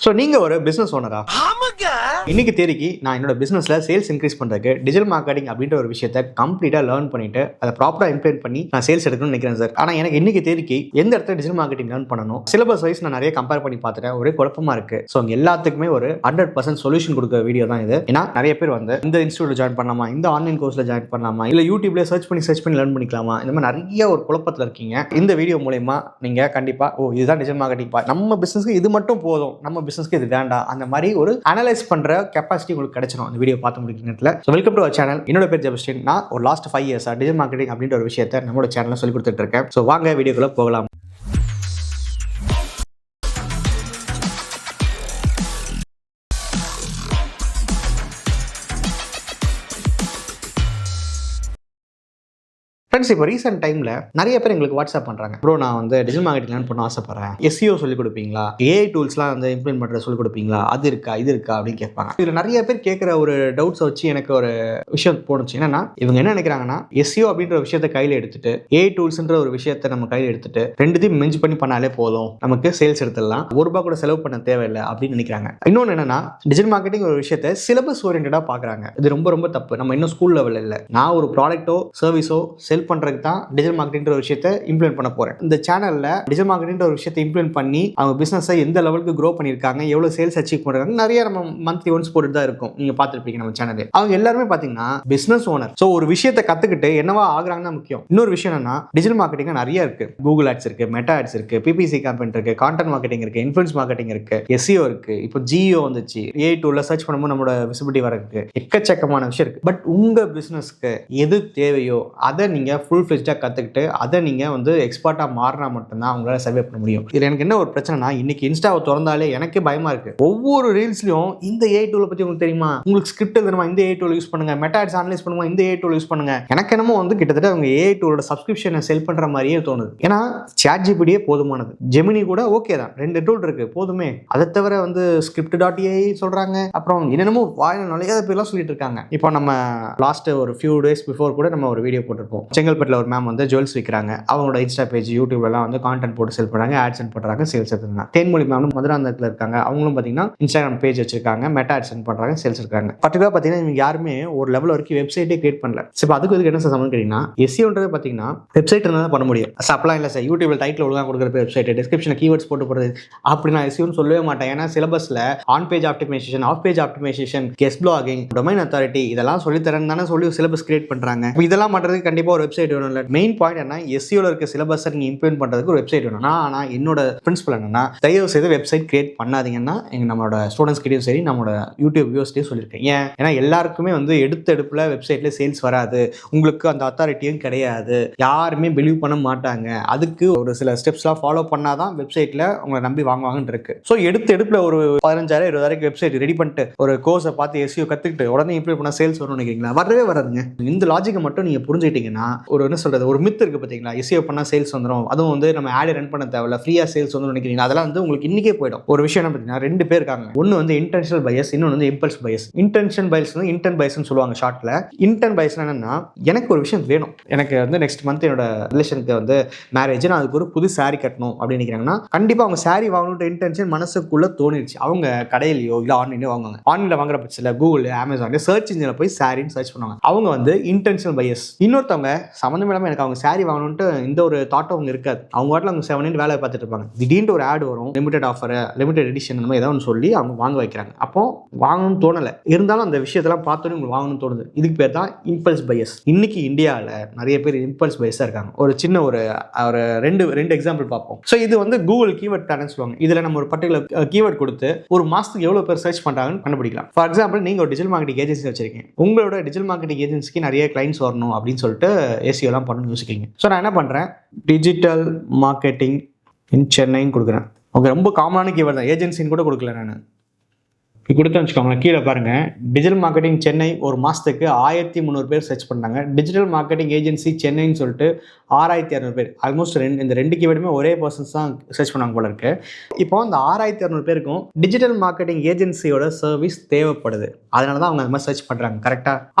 So நீங்கள் ஒரு business ஓனரா? இன்னைக்கு தேதிக்கு நான் என்னோட பிசினஸ்ல சேல்ஸ் இன்க்ரீஸ் பண்றதுக்கு டிஜிட்டல் மார்க்கெட்டிங் அப்படின்ற ஒரு விஷயத்தை கம்ப்ளீட்டா லேர்ன் பண்ணிட்டு அதை ப்ராப்பரா இம்ப்ளிமெண்ட் பண்ணி நான் சேல்ஸ் எடுக்கணும்னு நினைக்கிறேன் சார். ஆனா எனக்கு இன்னைக்கு தேதிக்கு எந்த இடத்துல டிஜிட்டல் மார்க்கெட்டிங் லேர்ன் பண்ணணும், சிலபஸ் வைஸ் நான் நிறைய கம்பேர் பண்ணி பார்த்துட்டேன், ஒரே குழப்பமா இருக்கு. ஸோ எல்லாத்துக்குமே ஒரு 100% சொல்யூஷன் கொடுக்குற வீடியோ தான் இது. ஏன்னா நிறைய பேர் வந்து இந்த இன்ஸ்டியூட்ல ஜாயின் பண்ணலாமா, இந்த ஆன்லைன் கோர்ஸ்ல ஜாயின் பண்ணலாமா, இல்ல யூடியூப்ல சர்ச் பண்ணி லேர்ன் பண்ணிக்கலாமா, இந்த மாதிரி நிறைய ஒரு குழப்பத்தில் இருக்கீங்க. இந்த வீடியோ மூலமா நீங்க கண்டிப்பா இதுதான் டிஜிட்டல் மார்க்கெட்டிங், நம்ம பிசினஸ்க்கு இது மட்டும் போதும், நம்ம பிசினஸ்க்கு இது வேண்டாம், அந்த மாதிரி ஒரு அனலைஸ் பண்ற கெப்பாசிட்டி உங்களுக்கு கிடைச்சிடும் அந்த வீடியோ பார்த்து முடிக்கிற நேரத்தில். So welcome to our channel. என்னோட பேர் ஜெபஸ்டின். நான் ஒரு லாஸ்ட் 5 இயர்ஸா டிஜிட்டல் மார்க்கெட்டிங் அப்படின்ற ஒரு விஷயத்தை நம்மளோட சேனலில் சொல்லி கொடுத்துட்டு இருக்கேன். ஸோ வாங்க வீடியோக்குள்ள போகலாம். ஃப்ரெண்ட்ஸ், இப்போ ரீசெண்ட் டைமில் நிறைய பேர் எங்களுக்கு வாட்ஸ்அப் பண்ணுறாங்க, ப்ரோ நான் வந்து டிஜிட்டல் மார்க்கெட்டிங் லேர்ன் பண்ண ஆசைப்படுறேன், SEO சொல்லிக் கொடுப்பீங்களா, AI டூல்ஸ்லாம் வந்து இம்ப்ளிமெண்ட் பண்ணுற சொல்லிக் கொடுப்பீங்களா, அது இருக்கா இது இருக்கா அப்படின்னு கேட்பாங்க. இதில் நிறைய பேர் கேட்குற ஒரு டவுட்ஸை வச்சு எனக்கு ஒரு விஷயம் போணுச்சு. என்னன்னா, இவங்க என்ன நினைக்கிறாங்கன்னா, SEO அப்படின்ற விஷயத்தை கையில் எடுத்துட்டு AI டூல்ஸ்ன்ற ஒரு விஷயத்தை நம்ம கையில் எடுத்துட்டு ரெண்டுத்தையும் மென்ஜ் பண்ணி பண்ணாலே போதும், நமக்கு சேல்ஸ் எடுத்துடலாம், ₹1 கூட செலவு பண்ண தேவையில்லை அப்படின்னு நினைக்கிறாங்க. இன்னொன்று என்னன்னா, டிஜிட்டல் மார்க்கெட்டிங் ஒரு விஷயத்தை சிலபஸ் ஓரியன்டாக பார்க்குறாங்க. இது ரொம்ப ரொம்ப தப்பு. நம்ம இன்னும் ஸ்கூல் லெவலில் இல்லை. நான் ஒரு ப்ராடக்ட்டோ சர்வீஸோ செல் பண்றதுக்கு தான் டிஜிட்டல் மார்க்கெட்டிங் ஒரு விஷயத்தை இம்ப்ளிமெண்ட் பண்ண போறேன். இந்த சேனல்ல டிஜிட்டல் மார்க்கெட்டிங் ஒரு விஷயத்தை இம்ப்ளிமெண்ட் பண்ணி அவங்க பிசினஸை எந்த லெவலுக்கு க்ரோ பண்ணிருக்காங்க, எவ்வளவு சேல்ஸ் அச்சீவ் பண்றாங்க, நிறைய நம்ம மந்த்லி ஒன்ஸ் போட்டு தான் இருக்கும். நீங்க பார்த்துருப்பீங்க நம்ம சேனல். அவங்க எல்லாருமே பாத்தீங்கன்னா பிசினஸ் ஓனர். ஸோ ஒரு விஷயத்தை கத்துக்கிட்டு என்னவா ஆகுறாங்கன்னா முக்கியம். இன்னொரு விஷயம் என்னன்னா, டிஜிட்டல் மார்க்கெட்டிங் நிறைய இருக்கு. கூகுள் ஆட்ஸ் இருக்கு, மெட்டா ஆட்ஸ் இருக்கு, PPC கேம்பெயின் இருக்கு, கான்டென்ட் மார்க்கெட்டிங் இருக்கு, இன்ஃப்ளூயன்ஸ் மார்க்கெட்டிங் இருக்கு, SEO இருக்கு, இப்போ GEO வந்துச்சு, AI டூல்ல சர்ச் பண்ணும்போது நம்மளோட விசிபிலிட்டி வரதுக்கு எக்கச்சக்கமான விஷயம் இருக்கு. பட் உங்க பிசினஸ்க்கு எது தேவையோ அதை நீங்க ஃபுல் ஃபிளெஜ்டா கத்துக்கிட்டு அதை நீங்க வந்து எக்ஸ்பர்ட்டா மாறினா மட்டும்தான் உங்களால சர்வே பண்ண முடியும். இதுல எனக்கு என்ன ஒரு பிரச்சனைனா, இன்னைக்கு இன்ஸ்டாவை திறந்தாலே எனக்கே பயமா இருக்கு. ஒவ்வொரு ரீல்ஸ்லயும் இந்த AI டூலை பத்தி உங்களுக்கு தெரியுமா, உங்களுக்கு ஸ்கிரிப்ட் எழுதணுமா இந்த AI டூல் யூஸ் பண்ணுங்க, மெட்டா ஆட்ஸ் அனலைஸ் பண்ணுமா இந்த AI டூல் யூஸ் பண்ணுங்க. எனக்கு என்னமோ வந்து கிட்டத்தட்ட அவங்க AI டூலோட சப்ஸ்கிரிப்ஷனை செல் பண்ற மாதிரியே தோணுது. ஏன்னா ChatGPT போதுமானது, ஜெமினி கூட ஓகே தான், 2 டூல் இருக்கு போதுமே. அதை தவிர வந்து script.ai சொல்றாங்க, அப்புறம் என்னென்னமோ வாயில நுழையாத பேர்லாம் சொல்லிட்டு இருக்காங்க. இப்போ நம்ம லாஸ்ட் ஒரு ஃபியூ டேஸ் பிஃபோர் கூட நம்ம ஒரு வீடியோ போட்டிருப்போம். செங்கல்பட்டில் ஒரு மேம் வந்து ஜுவல்ஸ் விற்கிறாங்க. அவங்களோட இன்ஸ்டா பேஜ் யூடியூப்லாம் வந்து கான்டென்ட் போட்டு செல் பண்ணுறாங்க, ஆட்ஸ் பண்ணுறாங்க, சேல்ஸ் எடுத்துருக்காங்க. தேன்மொழி மேம் மதுராந்தகத்தில் இருக்காங்க. அவங்களும் பார்த்தீங்கன்னா இன்ஸ்டாகிராம் பேஜ் வச்சிருக்காங்க, மெட்டா ஆட்ஸ் பண்ணுறாங்க, சேல்ஸ் இருக்காங்க. பர்டிகுலராக பார்த்தீங்கன்னா இவங்க யாருமே ஒரு லெவல் வரைக்கும் வெப்சைட்டே கிரியேட் பண்ணல. இப்போ அதுக்கு என்ன சம்பந்தம் கேட்டீங்கன்னா, SEOன்றது பார்த்தீங்கன்னா வெப்சைட் இருந்தால் பண்ண முடியும். அப்பலாம் இல்லை சார், யூடியூப்ல டைட்டில் ஒழுங்காக கொடுக்குற வெப்சைட், டிஸ்கிரிப்ஷனில் கீவேர்ட்ஸ் போட்டு போடுறது அப்படி நான் SEOன்னு சொல்லவே மாட்டேன். ஏன்னா சிலபஸ்ல on page optimization, off page optimization, guest blogging, domain authority இதெல்லாம் சொல்லி தரேன்னு தானே சொல்லி சிலபஸ் கிரியேட் பண்றாங்க. இதெல்லாம் பண்றதுக்கு கண்டிப்பா ஒரு வெப்சைட் வேணும். இல்லை, மெயின் பாயிண்ட் என்ன, SEOல இருக்க சிலபஸை நீங்க இம்ப்ளிமெண்ட் பண்றதுக்கு ஒரு வெப்சைட் வேணும். ஆனா என்னோட பிரின்சிபல் என்னன்னா, தயவு செய்து வெப்சைட் கிரியேட் பண்ணாதீங்கன்னா நம்மளோட ஸ்டூடெண்ட்ஸ் கிட்டயும் சரி, நம்மளோட யூடியூப் வியூவர்ஸ்டையும் சொல்லியிருக்கேன். ஏன்னா எல்லாருக்குமே வந்து எடுப்புல வெப்சைட்ல சேல்ஸ் வராது, உங்களுக்கு அந்த அத்தாரிட்டியும் கிடையாது, யாருமே பிலீவ் பண்ண மாட்டாங்க. அதுக்கு ஒரு சில ஸ்டெப்ஸ்லாம் ஃபாலோ பண்ணாதான் வெப்சைட்ல உங்களை நம்பி வாங்குவாங்கன்னு இருக்கு. ஸோ எடுப்புல ஒரு 15,000-20,000 வெப்சைட் ரெடி பண்ணிட்டு ஒரு கோர்ஸை பார்த்து SEO கத்துக்கிட்டு உடனே இம்ப்ளிமெண்ட் பண்ண சேல்ஸ் வரும்னு நினைக்கிறீங்களா? வரவே வராதுங்க. இந்த லாஜிக்கை மட்டும் நீங்க புரிஞ்சுக்கிட்டீங்கன்னா, ஒரு என்ன சொல்றது, ஒரு மித்து இருக்கு பார்த்தீங்களா, SEO பண்ணா சேல்ஸ் வந்துடும், அதுவும் வந்து நம்ம ஆட் ரன் பண்ண தேவையில்ல, ஃப்ரீயா சேல்ஸ் வந்து நினைக்கிறீங்க, அதெல்லாம் வந்து உங்களுக்கு இன்னைக்கே போயிடும். ஒரு விஷயம் என்ன பார்த்தீங்கன்னா, 2 பேர் இருக்காங்க. ஒன்று வந்து இன்டென்ஷனல் பையஸ், இன்னொன்று வந்து இம்பல்ஸ் பையஸ். இன்டென்ஷன் பையஸ் வந்து இன்டென்ட் பையஸ்னு சொல்லுவாங்க ஷார்ட்ல. இன்டென்ட் பையஸ் என்னன்னா, எனக்கு ஒரு விஷயம் வேணும், எனக்கு வந்து நெக்ஸ்ட் மந்த் என்னோட ரிலேஷனுக்கு வந்து மேரேஜ், நான் அதுக்கு ஒரு புது சாரி கட்டணும் அப்படின்னு நினைக்கிறாங்கன்னா, கண்டிப்பா அவங்க சாரி வாங்கணுன்ற இன்டென்ஷன் மனசுக்குள்ள தோணிடுச்சு. அவங்க கடையிலையோ இல்லை ஆன்லைன்லயோ வாங்குவாங்க. ஆன்லைன்ல வாங்குற பட்சத்தில் கூகுள், அமேசான் சர்ச் இன்ஜின்ல போய் சாரின்னு சர்ச் பண்ணுவாங்க. அவங்க வந்து இன்டென்ஷனல் பையஸ். இன்னொருத்தவங்க சம்மந்தம் இல்லாமல் எனக்கு அவங்க சாரி வாங்கணும்ட்டு இந்த ஒரு தாட்டும் அவங்க இருக்காது. அவங்க வாட்டில் அவங்க 7 வேலையை பார்த்துட்டு இருப்பாங்க. திடீர்னு ஒரு ஆட் வரும், லிமிடெட் ஆஃபர், லிமிடெட் எடிஷன், அந்த மாதிரி ஏதாவது சொல்லி அவங்க வாங்க வைக்கிறாங்க. அப்போ வாங்கணும்னு தோணலை, இருந்தாலும் அந்த விஷயத்தெல்லாம் பார்த்தோன்னே உங்களுக்கு வாங்கணும்னு தோணுது. இதுக்கு பேர் தான் இம்பல்ஸ் பையஸ். இன்னைக்கு இந்தியாவில் நிறைய பேர் இம்பல்ஸ் பையஸாக இருக்காங்க. ஒரு சின்ன ஒரு ரெண்டு எக்ஸாம்பிள் பார்ப்போம். ஸோ இது வந்து கூகுள் கீவேர்ட் பேனல் சொல்லுவாங்க. இதில் நம்ம ஒரு பர்டிகுலர் கீவேர்ட் கொடுத்து ஒரு மாதத்துக்கு எவ்வளோ பேர் சர்ச் பண்ணுறாங்கன்னு கண்டுபிடிக்கலாம். ஃபார் எக்ஸாம்பிள், நீங்கள் ஒரு டிஜிட்டல் மார்க்கெட்டிங் ஏஜென்சி வச்சிருக்கீங்க. உங்களோட டிஜிட்டல் மார்க்கெட்டிங் ஏஜென்சிக்கு நிறைய கிளைண்ட்ஸ் வரணும் அப்படின்னு சொல்லிட்டு SEO பண்ணணும்னு யோசிக்கிறீங்க. ஸோ நான் என்ன பண்ணுறேன், டிஜிட்டல் மார்க்கெட்டிங் இன் சென்னைன்னு கொடுக்குறேன். ஓகே, ரொம்ப காமனான கீவேர்ட் தான், ஏஜென்சின்னு கூட கொடுக்கல நான். கொடுத்து வச்சுக்கோங்களேன். கீழே பாருங்க, டிஜிட்டல் மார்க்கெட்டிங் சென்னை ஒரு மாசத்துக்கு 1300 பேர் சர்ச் பண்ணாங்க. டிஜிட்டல் மார்க்கெட்டிங் ஏஜென்சி சென்னைன்னு சொல்லிட்டு 6600 பேர். ஆல்மோஸ்ட் இந்த ரெண்டு கீவேர்டுமே ஒரே பர்சன்ஸ் தான் சர்ச் பண்ணாங்க போல இருக்கு. இப்போ அந்த 6600 பேருக்கும் டிஜிட்டல் மார்க்கெட்டிங் ஏஜென்சியோட சர்வீஸ் தேவைப்படுது. அதனால தான் அவங்க அந்த மாதிரி சர்ச் பண்றாங்க. கரெக்டா?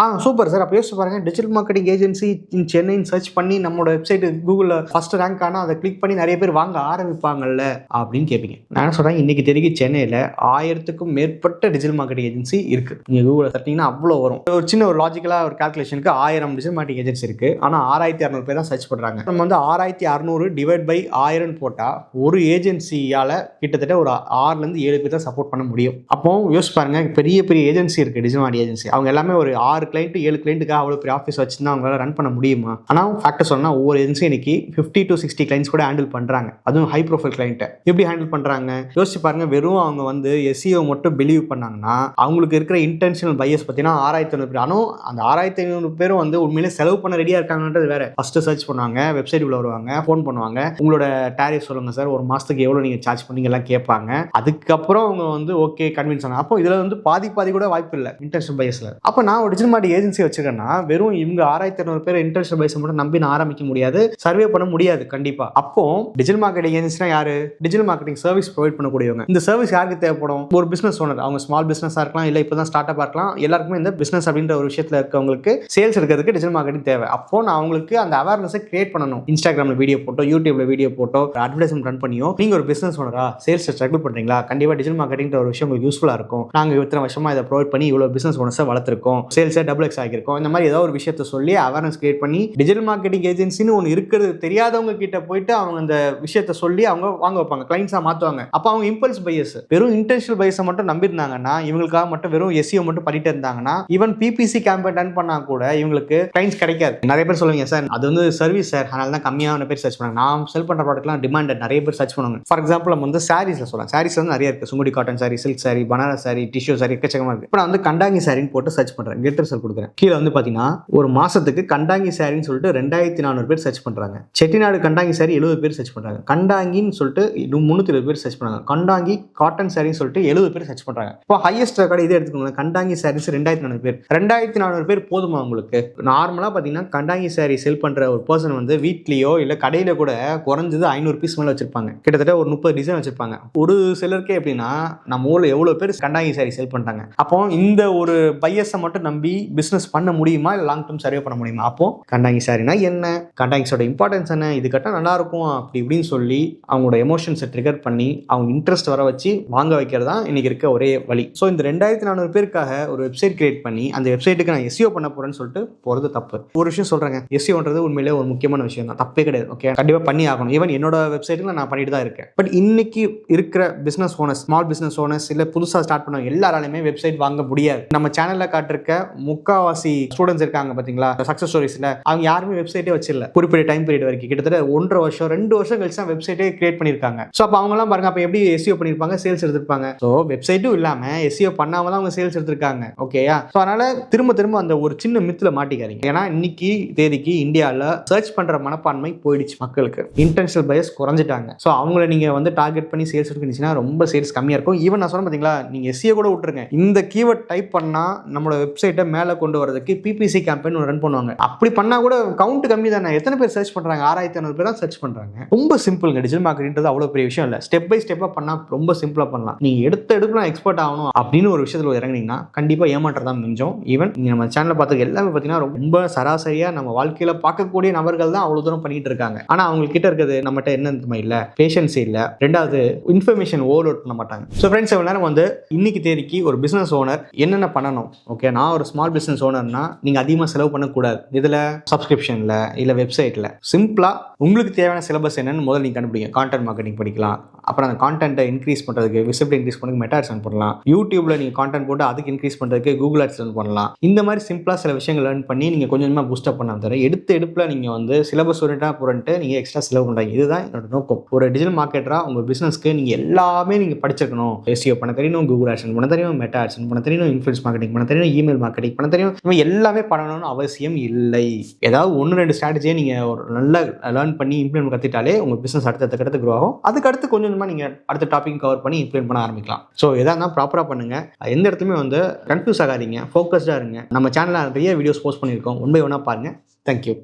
Super sir. அப்போ யோசிச்சு பாருங்க, டிஜிட்டல் மார்க்கெட்டிங் ஏஜென்சி இன் சென்னைன்னு சர்ச் பண்ணி நம்மளோட வெப்சைட் கூகுள்ல ஃபர்ஸ்ட் ரேங்க் ஆனா அதை கிளிக் பண்ணி நிறைய பேர் வாங்க ஆரம்பிப்பாங்கல்ல அப்படின்னு கேட்பீங்க. நான் என்ன சொல்றேன், இன்னைக்கு தெரிவிக்க சென்னையில 1000க்கும் மேற்பட்ட டிஜிட்டல் மார்க்கெட்டிங் ஏஜென்சி இருக்கு. நீங்க கூகுள்ல தட்டிங்கன்னா அவ்வளோ வரும். ஒரு சின்ன ஒரு லாஜிக்கலா ஒரு கால்குலேஷனுக்கு 1000 டிஜிட்டல் மார்க்கெட்டிங் ஏஜென்சி இருக்கு. ஆனா 6600 பேர் தான் சர்ச் பண்றாங்க. நம்ம வந்து 6600 டிவைட் பை 1000 போட்டா ஒரு ஏஜென்சியால கிட்டத்தட்ட ஒரு 6ல இருந்து 7 பேர் தான் சப்போர்ட் பண்ண முடியும். அப்போ யோசிச்சு பாருங்க, பெரிய பெரிய ஏஜென்சி இருக்கு டிஜிட்டல் மார்க்கெட்டிங் ஏஜென்சி. அவங்க எல்லாமே ஒரு 6 கிளைண்ட் 7 கிளைண்ட்டுக்காக அவ்வளோ பெரிய ஆஃபீஸ் வச்சுருந்தா அவங்களால ரன் பண்ண முடியுமா? ஆனால் ஃபேக்டர் சொன்னா ஒவ்வொரு ஏஜென்சி இன்னைக்கு 50 to 60 கிளைண்ட்ஸ் கூட ஹேண்டில் பண்றாங்க. அதுவும் ஹை ப்ரொஃபைல் கிளைண்ட்டை எப்படி ஹேண்டில் பண்றாங்க யோசிச்சு பாருங்க. வெறும் அவங்க வந்து SEO மட்டும் பிலீவ் பண்ணாங்கன்னா அவங்களுக்கு இருக்கிற இன்டென்ஷனல் பையஸ் பார்த்தீங்கன்னா 6500 பேர். ஆனால் அந்த 6500 பேரும் வந்து உண்மையிலே செலவு பண்ண ரெடியா இருக்காங்கன்றது வேற. ஃபர்ஸ்ட் சர்ச் பண்ணுவாங்க, வெப்சைட் உள்ள வருவாங்க, ஃபோன் பண்ணுவாங்க, உங்களோட டாரிஃப் சொல்லுங்க சார், ஒரு மாசத்துக்கு எவ்வளவு நீங்க சார்ஜ் பண்ணீங்க எல்லாம் கேட்பாங்க. அதுக்கப்புறம் அவங்க வந்து ஓகே கன்வின்ஸ் ஆனாங்க. அப்போ இதுல வந்து பாதி கூட வாய்ப்பு இல்லை இன்டென்ஷனல் பையஸ்ல. அப்போ நான் ஒரு டிஜிட்டல் மார்க்கெட்டிங் ஏஜென்சி வச்சிருக்கேன்னா வெறும் இவங்க 6600 பேர் இன்டென்ஷனல் பையஸ் மட்டும் நம்பி நான் ஆரம்பிக்க முடியாது, சர்வே பண்ண முடியாது கண்டிப்பா. அப்போ டிஜிட்டல் மார்க்கெட்டிங் ஏஜென்சினா யாரு? டிஜிட்டல் மார்க்கெட்டிங் சர்வீஸ் ப்ரொவைட் பண்ணக்கூடியவங்க. இந்த சர்வீஸ் யாருக்கு தேவைப்படும்? ஒரு பிசினஸ் ஓனர், அவங்க ஸ்மால் பிசினஸா இருக்கலாம், இல்ல இப்பதான் ஸ்டார்ட் அப் இருக்கலாம். எல்லாருக்குமே இந்த பிசினஸ் அப்படின்ற ஒரு விஷயத்துல இருக்கவங்களுக்கு சேல்ஸ் எடுக்கிறதுக்கு டிஜிட்டல் மார்க்கெட்டிங் தேவை. அப்போ நான் அவங்களுக்கு அந்த அவேர்னஸை கிரியேட் பண்ணணும். இன்ஸ்டாகிராம்ல வீடியோ போட்டோ, யூடியூப்ல வீடியோ போட்டோ, அட்வர்டைஸ்மெண்ட் ரன் பண்ணியோ, நீங்க ஒரு பிசினஸ் ஓனரா சேல்ஸ் ஸ்ட்ரகிள் பண்றீங்களா, கண்டிப்பா டிஜிட்டல் மார்க்கெட்டிங் ஒரு விஷயம் உங்களுக்கு யூஸ்ஃபுல்லா இருக்கும். நாங்க இத்தனை வருஷமா இதை ப்ரொவைட் பண்ணி இவ்வளவு பிசினஸ் ஓனர்ஸை வளர்த்திருக்கோம், சேல்ஸை டபுள் எக்ஸ் ஆகிருக்கோம். இந்த மாதிரி ஏதாவது ஒரு விஷயத்த சொல்லி அவேர்னஸ் கிரியேட் பண்ணி டிஜிட்டல் மார்க்கெட்டிங் ஏஜென்சின்னு ஒன்று இருக்கிறது தெரியாதவங்க கிட்ட போயிட்டு அவங்க அந்த விஷயத்த சொல்லி அவங்க வாங்க வைப்பாங்க, கிளைண்ட்ஸா மாத்துவாங்க. அப்போ அவங்க இம்பல்ஸ் பையஸ், வெறும் இன்டென்ஷனல் பையஸை மட்டும் நம்பியிருந்தாங்கன்னா, இவங்களுக்காக மட்டும் வெறும் SEO மட்டும் பண்ணிட்டு இருந்தாங்கன்னா, ஈவன் PPC கேம்பெயின் ரன் பண்ணா கூட இவங்களுக்கு கிளைண்ட்ஸ் கிடைக்காது. நிறைய பேர் சொல்லுவீங்க சார் அது வந்து சர்வீஸ் சார், அதனால தான் கம்மியான பேர் சர்ச் பண்ணாங்க. நான் செல் பண்ற ப்ராடக்ட்லாம் டிமாண்டட், நிறைய பேர் சர்ச் பண்ணுவாங்க. ஃபார் எக்ஸாம்பிள் நம்ம வந்து சாரீஸ்ல சொல்லலாம். சாரீஸ் வந்து நிறைய இருக்கு. Sungudi cotton sorry, silk sorry, Banaras sorry, tissue sorry, எக்கச்சக்கமா இருக்கு. இப்போ நான் வந்து கண்டாங்கி சாரின்னு போட்டு சர்ச் பண்றேன், கெட் ரிசல்ட் கொடுக்குறேன். கீழே வந்து பாத்தீங்கன்னா ஒரு மாசத்துக்கு கண்டாங்கி சாரின்னு சொல்லிட்டு 2400 பேர் சர்ச் பண்றாங்க. செட்டிநாடு கண்டாங்கி சாரி 70 பேர் சர்ச் பண்றாங்க. கண்டாங்கின்னு சொல்லிட்டு 320 பேர் சர்ச் பண்றாங்க. கண்டாங்கி காட்டன் சாரின்னு சொல்லிட்டு 70 பேர் சர்ச் பண்றாங்க. இப்போ ஹையஸ்ட் ரெக்கார்டு இதே எடுத்துக்கோங்க, கண்டாங்கி சாரீஸ் 2400 பேர். 2400 பேர் போதுமா உங்களுக்கு? நார்மலா பாத்தீங்கன்னா கண்டாங்கி சாரி செல் பண்ற ஒரு பர்சன் வந்து வீட்லயோ இல்ல கடையில கூட குறைஞ்சது 500 பீஸ் மேல வச்சிருப்பாங்க. கிட்டத்தட்ட ஒரு 30 டிசைன் வச்சிருப்பாங்க. ஒரு சிலருக்கே எப்படின்னா நம்ம ஊர்ல எவ்வளவு பேர் கண்டாங்கி சாரி செல் பண்றாங்க. அப்போ இந்த ஒரு பையஸை மட்டும் நம்பி பிசினஸ் பண்ண முடியுமா, இல்ல லாங் டர்ம் சர்வே பண்ண முடியுமா? அப்போ கண்டாங்கி சாரினா என்ன, கண்டாங்கிஸோட இம்பார்ட்டன்ஸ் என்ன, இது கட்டா நல்லா இருக்கும் அப்படி இப்படின்னு சொல்லி அவங்களோட எமோஷன்ஸை ட்ரிகர் பண்ணி அவங்க இன்ட்ரெஸ்ட் வர வச்சு வாங்க வைக்கிறது தான் இன்னைக்கு இருக்க ஒரே வழி. ஸோ இந்த 2400 பேருக்காக ஒரு வெப்சைட் கிரியேட் பண்ணி அந்த வெப்சைட்டுக்கு நான் SEO பண்ண போறேன்னு சொல்லிட்டு போறது தப்பு. ஒரு விஷயம் சொல்றேங்க, SEOன்றது உண்மையிலே ஒரு முக்கியமான விஷயம் தான், தப்பே கிடையாது. ஓகே, கண்டிப்பா பண்ணி ஆகணும். ஈவன் என்னோட வெப்சைட்ல நான் பண்ணிட்டு தான் இருக்கேன். பட் இன்னைக்கு இருக்கிற business owners, small business owners, இல்ல புதுசா ஸ்டார்ட் பண்ணவங்க எல்லாராலையுமே வெப்சைட் வாங்க முடியாது. நம்ம சேனல்ல காட்டிருக்க முக்காவாசி ஸ்டூடெண்ட்ஸ் இருக்காங்க பாத்தீங்களா சக்சஸ் ஸ்டோரிஸ்ல, அவங்க யாருமே வெப்சைட்டே வச்சிடல. குறிப்பிட்ட டைம் பீரியட் வரைக்கும் கிட்டத்தட்ட 1.5 வருஷம் 2 வருஷம் கழிச்சு தான் வெப்சைட்டே கிரியேட் பண்ணிருக்காங்க. ஸோ அப்போ அவங்க எல்லாம் பாருங்க, அப்ப எப்படி SEO பண்ணிருப்பாங்க, சேல்ஸ் எடுத்திருப்பாங்க. ஸோ வெப்சைட்டும் இல்லாம SEO பண்ணாம தான் அவங்க சேல்ஸ் எடுத்திருக்காங்க. ஓகேயா? ஸோ அதனால திரும்ப அந்த ஒரு சின்ன மித்துல மாட்டிக்காதீங்க. ஏன்னா இன்னைக்கு தேதிக்கு இந்தியாவில் சர்ச் பண்ற மனப்பான்மை போயிடுச்சு மக்களுக்கு. Intentional bias குறைஞ்சிட்டாங்க. ஸோ அவங்கள நீங்க வந்து டார்கெட் பண்ணி சேல்ஸ் எடுத்துச்சுன்னா ரொம்ப சேல்ஸ் கம்மியா இருக்கும். ஈவன் நான் சொன்ன பாத்தீங்களா, நீங்க SEO கூட விட்டுருங்க, இந்த கீவேர்ட் டைப் பண்ணா நம்மளோட வெப்சைட்டை மேல கொண்டு வரதுக்கு PPC கேம்பெயின் ரன் பண்ணுவாங்க. அப்படி பண்ணா கூட கவுண்ட் கம்மி தானே. எத்தனை பேர் சர்ச் பண்றாங்க? 6500 பேர் தான் சர்ச் பண்றாங்க. ரொம்ப சிம்பிள்ங்க. டிஜிட்டல் மார்க்கெட்டிங்கிறது அவ்வளவு பெரிய விஷயம் இல்ல. ஸ்டெப் பை ஸ்டெப்பா பண்ணா ரொம்ப சிம்பிளா பண்ணலாம். நீங்க எடுப்பு நான் எக்ஸ்பர்ட் ஆகணும் அப்படின்னு ஒரு விஷயத்துல இறங்குனீங்கன்னா கண்டிப்பா ஏமாற்றதான் மிஞ்சும். ஈவன் நீங்க நம்ம சேனல்ல பார்த்து எல்லாமே பாத்தீங்கன்னா ரொம்ப சராசரியா நம்ம வாழ்க்கையில பார்க்கக்கூடிய நபர்கள் தான் அவ்வளவு தூரம் பண்ணிட்டு இருக்காங்க. ஆனா அவங்க கிட்ட இருக்கிறது நம்மகிட்ட என்ன இல்ல, பேஷன்ஸ் இல்ல, ரெண்டாவது இன்ஃபர்மேஷன் ஓவர்லோட் பண்ண மாட்டாங்க. ஸோ ஃப்ரெண்ட்ஸ், எவ்வளவு நேரம் வந்து இன்னைக்கு தேதிக்கு ஒரு பிசினஸ் ஓனர் என்னென்ன பண்ணணும்? ஓகே, நான் ஒரு ஸ்மால் பிசினஸ் ஓனர்னா நீங்க அதிகமாக செலவு பண்ணக்கூடாது. இதுல சப்ஸ்கிரிப்ஷன்ல இல்ல வெப்சைட்ல சிம்பிளா உங்களுக்கு தேவையான சிலபஸ் என்னன்னு முதல்ல நீங்க கண்டுபிடிங்க. கான்டென்ட் மார்க்கெட்டிங் படிக்கலாம். அப்புறம் அந்த கான்டென்ட்டை இன்க்ரீஸ் பண்றதுக்கு, விசிபிலிட்டி இன்க்ரீஸ் பண்ணதுக்கு மெட்டா ஆட்ஸ் பண்ணலாம். யூடியூப்ல நீங்க கான்டென்ட் போட்டு அதுக்கு இன்க்ரீஸ் பண்றதுக்கு கூகுள் ஆட்ஸ் பண்ணலாம். இந்த மாதிரி சிம்பிளா சில விஷயங்கள் லேர்ன் பண்ணி நீங்க கொஞ்சமா பூஸ்டப் பண்ண தர எடுப்புல நீங்க வந்து சிலபஸ் போறன்ட்டு நீங்க எக்ஸ்ட்ரா செலவு பண்றீங்க. இதுதான் என்னோட நோக்கம். ஒரு டிஜிட்டல் மார்க்கெட்டரா உங்க பிசினஸ்க்கு நீங்க எல்லாமே நீங்க படிச்சிருக்கணும். SEO பண்ண தெரியணும், கூகுள் ஆட்ஸ் பண்ண தெரியும், மெட்டா ஆட்ஸ் பண்ண தெரியும், இன்ஃப்ளூயன்ஸ் மார்க்கெட்டிங் பண்ண தெரியும், இமெயில் மார்க்கெட்டிங் பண்ண தெரியும். இவங்க எல்லாமே பண்ணணும்னு அவசியம் இல்லை. ஏதாவது 1-2 ஸ்ட்ராட்டஜியை நீங்க ஒரு நல்ல லேர்ன் பண்ணி இம்ப்ளிமெண்ட் கத்துட்டாலே உங்க பிசினஸ் அடுத்த க்ரோ ஆகும். அதுக்கு அடுத்து கொஞ்சமா நீங்க அடுத்த டாபிக் கவர் பண்ணி இம்ப்ளிமெண்ட் பண்ண ஆரம்பிக்கலாம். ஸோ எதா ப்ராப்பராக பண்ணுங்கள். எந்த இடத்துலையுமே வந்து கன்ஃபியூஸ் ஆகாதீங்க, ஃபோக்கஸ்டாக இருங்க. நம்ம சேனலில் நிறைய வீடியோஸ் போஸ்ட் பண்ணியிருக்கோம், ஒன் பை ஒன்னாக பாருங்கள். தேங்க்யூ.